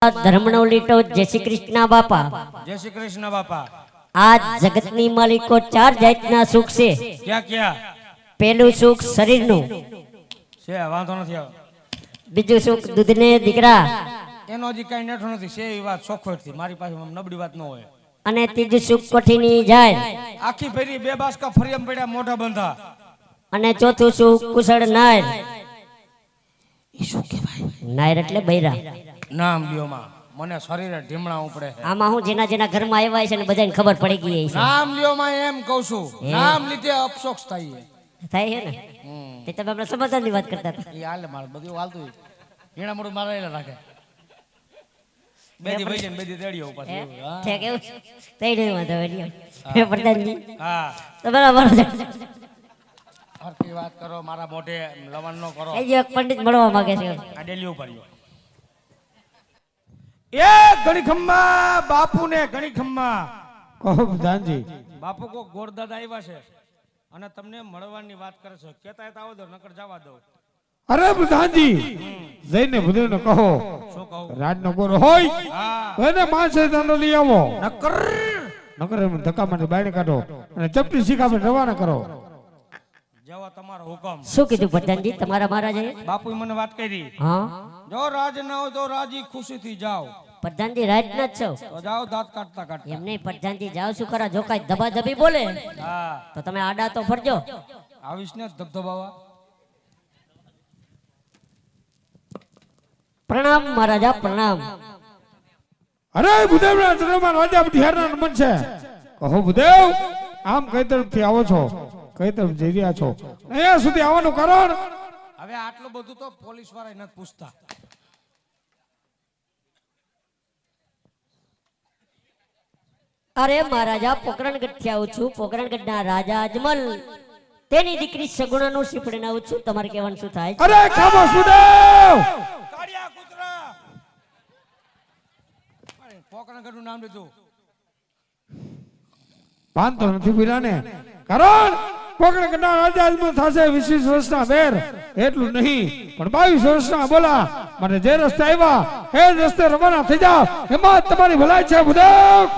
ધર્મનો લીટો જય શ્રી કૃષ્ણ બાપા. જય શ્રી કૃષ્ણ બાપા. આ જગતની માલિકો ચાર જાતના સુખ છે. ક્યાં ક્યાં? પહેલું સુખ શરીરનું, છે વાંધો નથી આવે. બીજું સુખ દૂધને દીકરા, એનો હજી કઈ નેઠો નથી. છે એ વાત ચોખ્ખોટથી, મારી પાસે નબળી વાત ન હોય. અને ત્રીજું સુખ કોઠીની જાય, આખી ફેરી બે બાસકા ફરિયામ પડ્યા મોઢા બંધા. અને ચોથું સુખ કુશળ નાયર. ઈ શું કહેવાય? નાયર એટલે બૈરા. નામ લ્યો માં, મને શરીરે ઢીમણા ઉપડે છે. આમાં હું જેના જેના ઘરમાં આવ્યા છે ને બધાને ખબર પડી ગઈ છે. નામ લ્યો માં એમ કહું છું. નામ લીધે અફસોસ થાય છે. થાય છે ને? તે તમે આપણે સમાધાનની વાત કરતા હતા. એ હાલે મારે બધું હાલતું હોય. હીણા મોઢું મારેલા રાખે. બેદી ભાઈ છે ને બેદી તેડીઓ પાછું. છે કેવું? તઈ નહીં વાંધો વેડિયો. હે પ્રધાનજી. હા. તો બરાબર છે. હરકી વાત કરો, મારા મોઢે લવણ નો કરો. એ જે એક પંડિત મળવા માંગે છે. આ ડેલી ઉપાડ્યો. એ ઘણી ખમ્મા બાપુ ને ઘણી ખમ્મા. કહો પ્રધાનજી. બાપુ કો ગોરદાદા આવ્યા છે અને તમને મળવાની વાત કરે છે. કેતા આવો દો નકર જવા દો. અરે પ્રધાનજી, જઈને બધાને કહો શું કહું? રાજનો ગોરો હોય હા એને માસે દાંડો લઈ આવો. નકર નકર એમ ધક્કા માટે બાયણે કાઢો અને ચપટી શીખાવીને રવાના કરો. જેવો તમારો હુકમ. શું કીધું પ્રધાનજી તમારા મહારાજે? બાપુએ મને વાત કરી. હા જો રાજ ના હોય તો રાજી ખુશીથી જાઓ. પ્રધાનજી રાજના જ છો. તો જાઓ દાંત કાઢતા કાઢતા. એમ નહીં પ્રધાનજી જાવ શું ખરા, જો કાંઈ ધબાધબી બોલે હા તો તમે આડા તો ફરજો. આવીશ ને ધબધબાવા. પ્રણામ મહારાજા પ્રણામ. અરે ભૂદેવના ચરણમાં રાજા બિહારના નમન છે. કહો ભૂદેવ, આમ કઈ તરફથી આવો છો, કઈ તરફ જઈ રહ્યા છો, અહીંયા સુધી આવવાનું કારણ? હવે આટલું બધું તો પોલીસ વાળા નથી પૂછતા. અરે મહારાજા પોકરણગઢ થી આવું છું. પોકરણગઢના રાજા અજમલ તેની દીકરી સગુણાનું શીપડીને આવું છું. તમારે કહેવાનું શું થાય? અરે ખામોશ ભૂદેવ. કાળિયા કૂતરા. પોકરણગઢનું નામ લીધું. ભાન તો નથી પીલાને. કારણ પોકરણગઢના રાજા અજમલ થશે 20 વર્ષના વેર. એટલું નહીં પણ 22 વર્ષના બોલા. મને જે રસ્તે આવ્યા એ જ રસ્તે રવાના થઈ જાવ, એમાં તમારી ભલાઈ છે ભૂદેવ.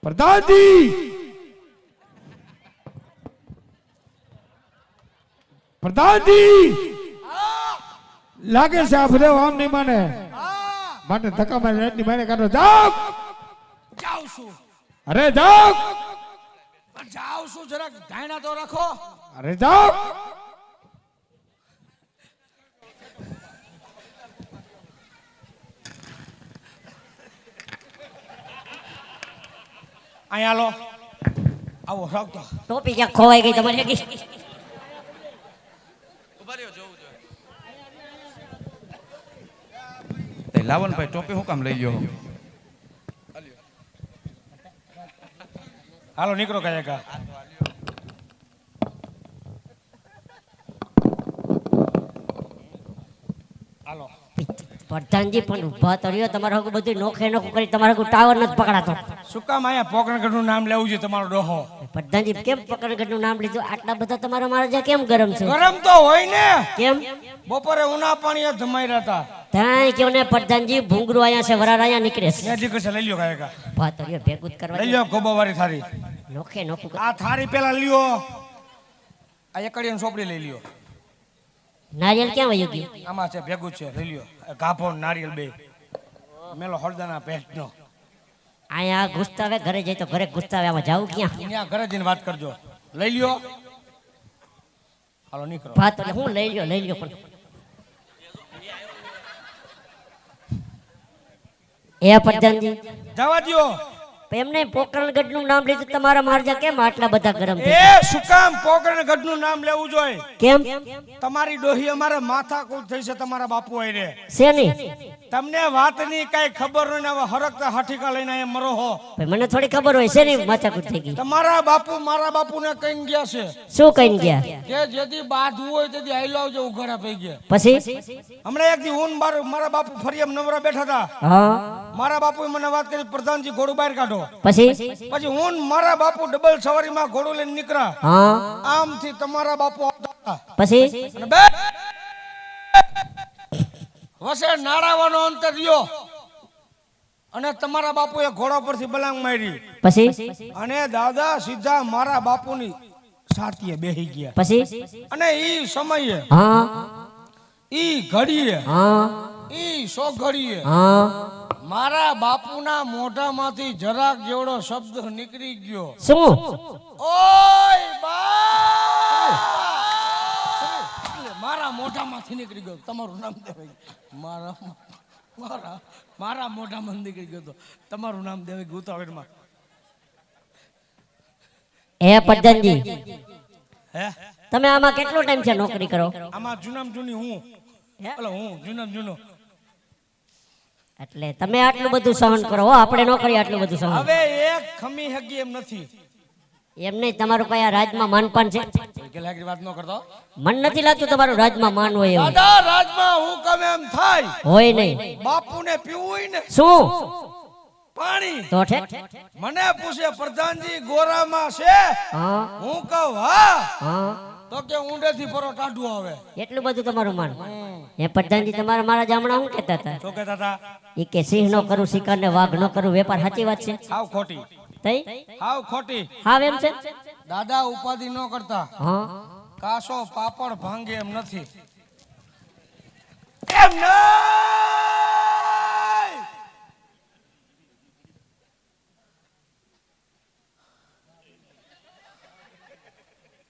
પ્રધાનજી, પ્રધાનજી લાગે છે આ ભૂદેવ આમ નહીં માને. માટે ધક્કા મારી રાતની માને કાઢો. જાઓ. જાઉં છું. અરે જાઓ. પણ જાઉં છું, જરાક ધાયણા તો રાખો. અરે જાઓ. અહીંયા લો. આવો રાખતો. ટોપી ક્યાં ખોવાઈ ગઈ તમારી આગી? લાવન ભાઈ ટોપી હું કામ લઈ ગયો? હાલો નીકળો કાયકા. હાલો. પ્રધાનજી પણ ઉભા તો રહ્યો. તમારે હગું બધું નોખે નોખું કરી તમારે હગું ટાવર નથી પકડાતો. શું કામ અહીંયા પોકરણગઢનું નામ લેવું છે તમારો ડોહો? પ્રધાનજી કેમ પોકરણગઢનું નામ લીધું? આટલા બધા તમારા મહારાજા કેમ ગરમ છે? ગરમ તો હોય ને. કેમ? બપોરે ઉના પાણી જમાઈ રહ્યા ત્યાં કેવું ને પ્રધાનજી ભૂંગરું અહીંયા છે, વરાર અહીંયા નીકળે છે. હતા. નીકળશે લઈ લ્યો કાયકા. ઉભા તો રહ્યો, ભેગું જ કરવા લઈ દે. લ્યો ગોબાવાળી થારી. નોખે નોખું કર. આ થારી પેલા લ્યો. આ એકડીયાની સોપડી લઈ લ્યો. નારિયેલ ક્યાં વયું ગયું? આમાં છે ભેગું છે લઈ લ્યો. ગાભો ને નારિયેલ બે. મેલો હળદાના પેસ્ટનો. અહીંયા ગુસ્તાવે ઘરે જઈ તો ઘરે ગુસ્તાવે. આમાં જાવું ક્યાં? ત્યાં ઘરે જઈને વાત કરજો. લઈ લ્યો. હાલો નીકળો. ભાત એટલે હું લઈ લ્યો પણ એ પ્રધાનજી જવા દ્યો. એમને પોકરણગઢ નું નામ લીધું. તમારા મહારાજા કેમ આટલા બધા ગરમ છે? એ શું કામ પોકરણગઢનું નામ લેવું જોઈએ? કેમ? તમારી ડોહી અમારે માથાકૂટ થઈ છે તમારા બાપુ આયરે. શેની? તમને વાતની કઈ ખબર હોય ને હવે હરકતા હઠીકા લઈને અહીંયા મરો હો. ભાઈ મને થોડી ખબર હોય. શેની માથાકૂટ થઈ ગઈ? તમારા બાપુ મારા બાપુને કઈ ગયા છે શું કહીને ગયા? કે જેથી બાંધવું હોય તેથી આઈ લાવજો ઉઘાડા પઈ ગયા. પછી હમણાં એક દી હું ને મારા બાપુ ફરી એમ નવરા બેઠા હતા. હા મારા બાપુએ મને વાત કરી, પ્રધાનજી ઘોડું બહાર કાઢો. પછી પછી હું ને મારા બાપુ ડબલ સવારીમાં ઘોડું લઈને નીકળ્યા. હા આમથી તમારા બાપુ આવતા હતા. પછી અને બે વસે નાળાવાનો અંતર રહ્યો અને તમારા બાપુએ ઘોડા પરથી બલાંગ મારી પછી અને દાદા સીધા મારા બાપુની સાથીએ બેહી ગયા પછી અને ઈ સમયે હા ઈ ઘડીએ હા ઈ સો ઘડીએ હા મારા બાપુના મોઢામાંથી જરાક જેવડો શબ્દ નીકળી ગયો. શું? ઓય બા! મારા મોઢામાંથી નીકળી ગયો. તમારું નામ દેવાય. મારા મોઢામાં નીકળી ગયો તો તમારું નામ દેવાય ઉતાવળમાં. હે પ્રધાનજી, હે તમે આમાં કેટલો ટાઈમ છે નોકરી કરો? આમાં જૂનામ જૂની હું જૂનામ જૂનો. એટલે તમે આટલું બધું સહન કરો હો, આપણે ન કરીએ આટલું બધું સહન. હવે એક ખમી હગી એમ નથી. એમ નહીં, તમારું કયા રાજમાં માનપાન છે? કે લાગી વાત ન કરતો. મન નથી લાગતું તમારું રાજમાં માન હોય એવું. દાદા રાજમાં હું કમે એમ થાય હોય નહીં. બાપુને પીવું હોય ને શું પાણી તો ઠેક? મને પૂછે પ્રધાનજી ગોરામાં છે? હા હું કહું હા. હા, તો કે ઊંડેથી પરો ટાઢું આવે. એટલું બધું તમારું માન. એ પ્રધાનજી, તમારા મારા જામણા શું કહેતા હતા? શું કહેતા હતા? એ કે સિંહ નો કરું શિકાર ને વાઘ નો કરું વેપાર. સાચી વાત છે? હાવ ખોટી. તઈ હાવ ખોટી. હા એમ છે. દાદા ઉપાધિ ન કરતા. હા કાસો પાપડ ભાંગે એમ નથી. એમ નહીં.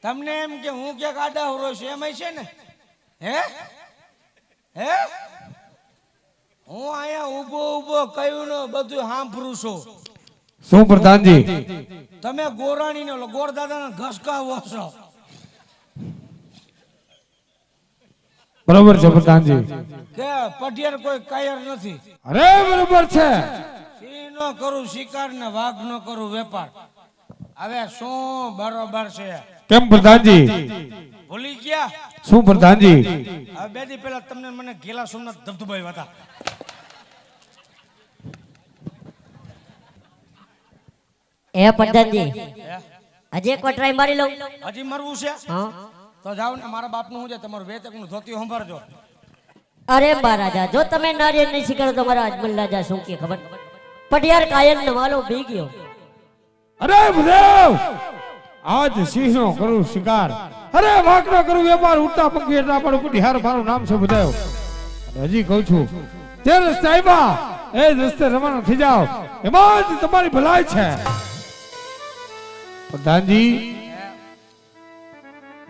તમને એમ કે હું ક્યાંક આડા હોરો છું એમ છે ને? હે હે હું અહીંયા ઊભો ઊભો કયું ને બધું સાંભળું છું. શું પ્રધાનજી? તમે ગોરાણી ને ગોરદાદા ઘસકાવો છો. બરોબર છે પ્રધાનજી. કે પઢિયાર કોઈ કાયર નથી. અરે બરોબર છે. સિંહ નો કરું શિકાર ને વાઘ નો કરું વેપાર. હવે શું બરોબર છે? કેમ પ્રધાનજી? ભૂલી ગયા? શું પ્રધાનજી? હવે બે દી પહેલા તમને મને ગેલા સોમનાથ ધબધબાઈ હતા. એ પ્રધાનજી, હજી એક વાર ટ્રાય મારી લઉં. હજી મરવું છે? હા તો જાઓ ને મારા બાપનું શું છે તમારું વેતકનું ધોતી સંભાળજો. અરે મહારાજા, જો તમે નારિયેળ નહીં શીખરો તો મારા અજમલ રાજા શું કે ખબર? પઢિયાર કાયલ ને વાલો બી ગયો. અરે ભદેવ, આજ સિંહનો કરું શિકાર, અરે વાઘનો કરું વેપાર, ઉડતા પંખી એટલા પણ પઢિયાર મારું નામ છે ભદેવ. અને હજી કહું છું, જે રસ્તે આવ્યા એ જ રસ્તે રવાના થઈ જાઓ, એમાં જ તમારી ભલાઈ છે. પ્રધાનજી,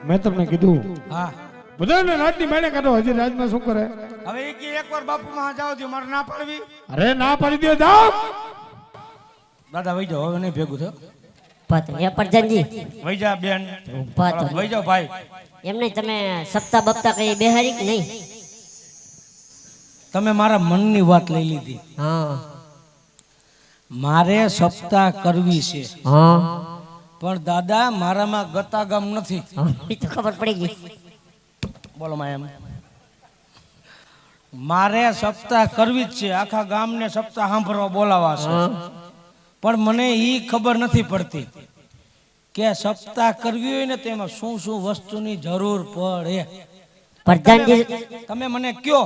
મેં તમને કીધું હા બધાને રાજની મેળે કાઢો. હજી રાજમાં શું કરે? હવે એ કે એકવાર બાપુ માં જાવ દો, મારે ના પાડવી. અરે ના પાડી દો, જાઓ. દાદા વઈ જાઓ, હવે નહીં ભેગું થયો. પાત્ર એ પ્રધાનજી વઈ જા બેન. પાત્ર વઈ જાઓ ભાઈ. એમ નહીં, તમે સપ્તાહ બપ્તા કઈ બેહારી કે નહીં? તમે મારા મનની વાત લઈ લીધી. હા મારે સપ્તાહ કરવી છે, હા પણ દાદા મારામાં ગતાગમ નથી. એ તો ખબર પડી ગઈ. બોલો માં એમ મારે સપ્તાહ કરવી જ છે. આખા ગામને સપ્તાહ સાંભળવા બોલાવા છે, પણ મને ઈ ખબર નથી પડતી કે સપ્તાહ કરવી હોય ને તેમાં શું શું વસ્તુની જરૂર પડે. પ્રધાનજી, તમે મને કયો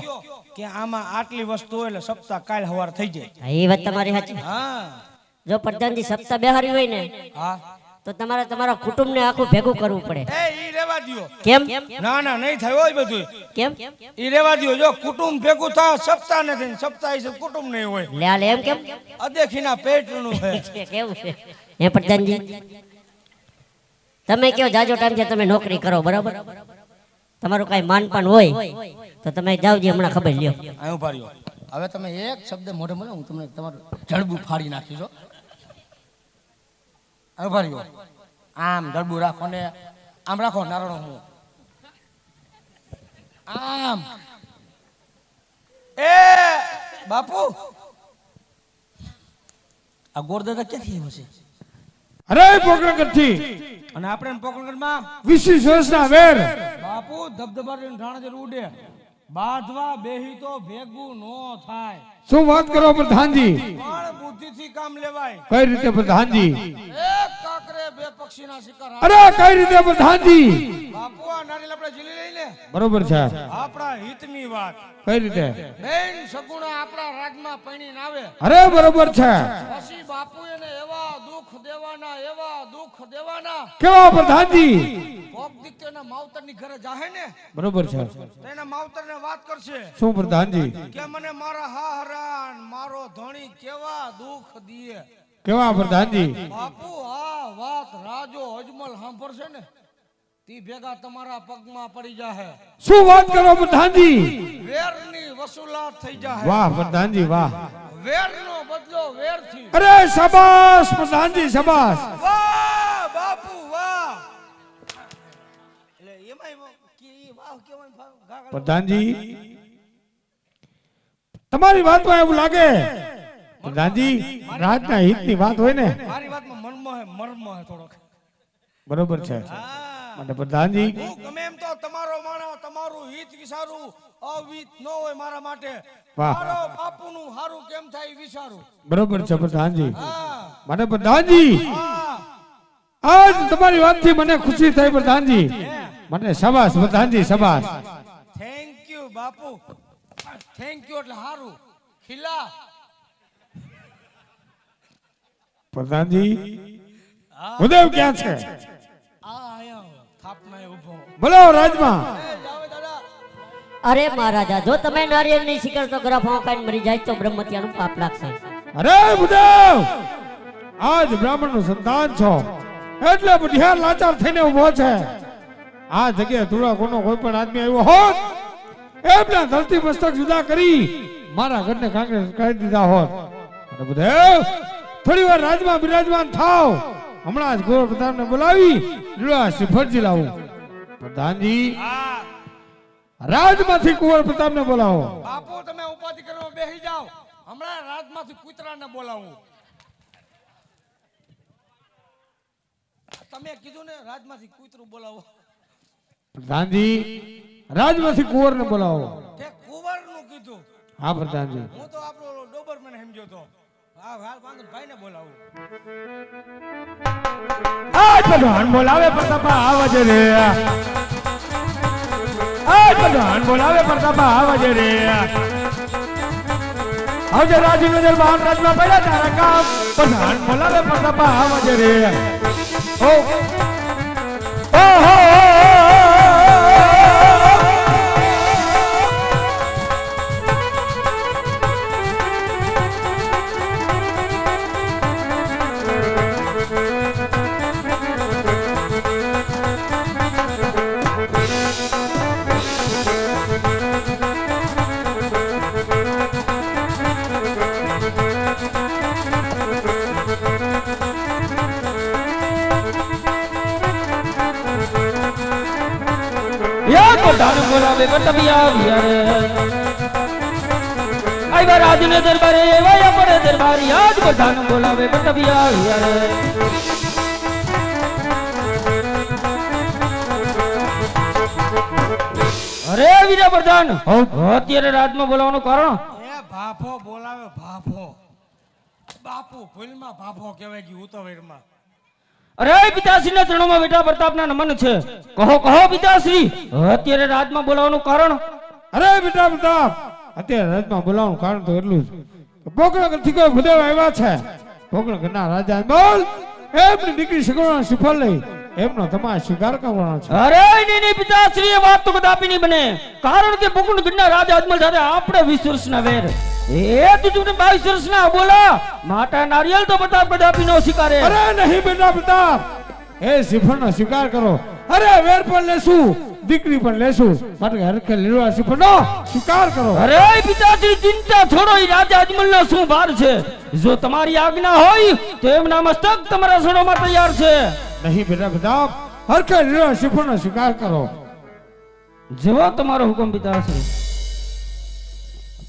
કે આમાં આટલી વસ્તુ હોય એટલે સપ્તાહ કાલ સવાર થઈ જાય. એ વાત તમારી સાચી. હા જો પ્રધાનજી સપ્તાહ બેહારી હોય ને હા તો તમારે તમારા કુટુંબને આખું ભેગું કરવું પડે. એ ઈ રેવા દ્યો. કેમ? ના ના નહીં થાય હોય બધું. કેમ? ઈ રેવા દ્યો. જો કુટુંબ ભેગું થાય સપ્તાહ નથી, સપ્તાહ છે કુટુંબ નહીં હોય. લે આલે એમ કેમ? અદેખીના પેટનું છે. કેવું છે એ પ્રધાનજી? તમે કયો જાજો ટાઈમ છે તમે નોકરી કરો, બરાબર? તમારું કઈ માનપાન હોય તો તમે જાવજી, હમણાં ખબર લ્યો. અહીં ઉભા રહ્યો. હવે તમે એક શબ્દ મોઢે મળે હું તમને તમારું જડબું ફાડી નાખીશ. અહીં ઉભા રહ્યો. આમ જડબું રાખો ને આમ રાખો. નારણો હું આમ. એ બાપુ, આ ગોરદાદા ક્યાંથી આવ્યો છે? અરે પોકરણગઢથી અને આપણે પોકરણગઢમાં 20 વર્ષના વેર. બાપુ ધબધબાટી ઢાણા ઉડે બાંધવા બેહી તો ભેગું નો થાય. શું વાત કરો પ્રધાનજી? પણ બુદ્ધિથી કામ લેવાય. કઈ રીતે પ્રધાનજી? એક કાકરે બે પક્ષીના શિકાર. અરે કઈ રીતે પ્રધાનજી? બાપુ આ નારિયેલ આપણે ઝીલી લઈને બરોબર છે આપણા હિતની વાત કઈ રીતે બેન સગુણા આપણા રાજમાં પૈણીને આવે અરે બરોબર છે પછી બાપુ એને એવા દુઃખ દેવાના કેવા પ્રધાનજી કોક દીક તેના માવતરની ઘરે જાહે ને બરોબર છે તેના માવતરને વાત કરશે શું પ્રધાનજી કે મને મારા હાહરાન મારો ધણી કેવા દુઃખ દીએ કેવા પ્રધાનજી બાપુ આ વાત રાજો અજમલ સાંભળશે ને તી ભેગા તમારા પગમાં પડી જાહે શું વાત કરો પ્રધાનજી વેરની વસૂલાત થઈ જાહે વાહ પ્રધાનજી વાહ વેરનો બદલો વેરથી અરે શાબાશ પ્રધાનજી શાબાશ વાહ બાપુ વાહ એટલે એમાં કી વાહ કેવાય પ્રધાનજી તમારી વાતમાં એવું લાગે પ્રધાનજી રાજના હિતની વાત હોય ને મારી વાતમાં મર્મ હે થોડોક બરોબર છે હા માટે પ્રધાનજી હું ગમે એમ તો તમારો માણસ તમારું હિત વિચારું અવિત ન હોય મારા માટે વાહ. મારો બાપુનું હારું કેમ થાય ઈ વિચારું બરોબર છે પ્રધાનજી હા માટે પ્રધાનજી હા આજ તમારી વાતથી મને ખુશી થઈ પ્રધાનજી મને શાબાશ પ્રધાનજી શાબાશ thank you Bapu thank you એટલે હારું ખીલા પ્રધાનજી ઉદય ક્યાં છે આ આયા થાપના એ ઊભો બોલાવો રાજમાં એ જાવે દાદા અરે મહારાજા જો તમે નારિયેળની શિખર તો ગરાફાઓ ખાઈને મરી જાય તો બ્રહ્મત્યાનું પાપ લાગશે અરે બુદેવ આજ બ્રાહ્મણનું સંતાન છો એટલે બુઢિયાર લાચાર થઈને ઉભો છે આ જગ્યાએ થોડા કોનો કોઈ પણ આદમી આવ્યો હોત એમના ધરતી મસ્તક જુદા કરી મારા ઘરને કાંકરે કરી દીધા હોત અને બુદેવ થોડી વાર રાજમાં બિરાજમાન થાવ હમણાં જ ગોર પ્રધાનને બોલાવી લીલા શ્રીફળજી લાવું પ્રધાનજી હા રાજમાંથી કુંવર પ્રતાપને બોલાવો બાપુ તમે ઉપાધિ કરવા બેસી જાઓ હમણાં રાજમાંથી કૂતરાને બોલાવું તમે કીધું ને રાજમાંથી કૂતરું બોલાવો પ્રધાનજી રાજમાંથી કુંવરને બોલાવો તે કુંવરનું કીધું હા પ્રધાનજી હું તો આપણો ડોબરમેન સમજ્યો તો હા હાલ પાંચ ભાઈને બોલાવું આ પ્રધાન બોલાવે પ્રતાપા આવજ રે આ પ્રધાન બોલાવે પ્રતાપા આવજ રે આવજે રાજનો દરબાર રાજમાં પડ્યા તારા કામ પ્રધાન બોલાવે પ્રતાપા આવજ રે ઓ ઓહો પ્રધાન બોલાવે પ્રતાપિયા વિયારે આઈવા રાજને દરબારે વાયા પડે દરબાર યાદ પ્રધાન બોલાવે પ્રતાપિયા વિયારે અરે વીરા પ્રધાન અત્યારે રાજમાં બોલાવવાનું કારણ એ ભાભો બોલાવે ભાભો બાપુ ભૂલમાં ભાભો કહેવાય ગયું ઉતવેરમાં અરે પિતાશ્રી ના ચરણોમાં બેટા પ્રતાપના નમન છે કહો કહો પિતાશ્રી અત્યારે રાજમાં બોલાવવાનું કારણ અરે બેટા પ્રતાપ અત્યારે રાજમાં બોલાવવાનું કારણ તો એટલું જ પોકરણ થી કોઈ ભૂદેવ આવ્યા છે પોકરણ ઘરના રાજા બોલ એમની દીકરી સગુણા સુફળ લઈ એમનો તમારે સ્વીકાર કરવાનો છે અરે નહીં પિતાશ્રી એ વાત તો કદાપી નહીં બને કારણ કે પોકરણ ઘરના રાજા અજમલ સાથે આપણે 20 વર્ષના વેર એ તું 22 વર્ષના બોલા માટા નારિયેલ તો પ્રતાપ કદાપી નો સ્વીકારે અરે નહીં બેટા પ્રતાપ એ શ્રીફળનો સ્વીકાર કરો અરે વેર પણ લેશું દીકરી પણ લેશું માટે હરખે લીલા શ્રીફળનો સ્વીકાર કરો અરે પિતાજી ચિંતા છોડો ઈ રાજા અજમલનો શું ભાર છે જો તમારી આજ્ઞા હોય તો એમના મસ્તક તમારા સણોમાં તૈયાર છે નહીં બેટા પ્રતાપ હરખે લીલા શ્રીફળનો સ્વીકાર કરો જેવો તમારો હુકમ પિતાશ્રી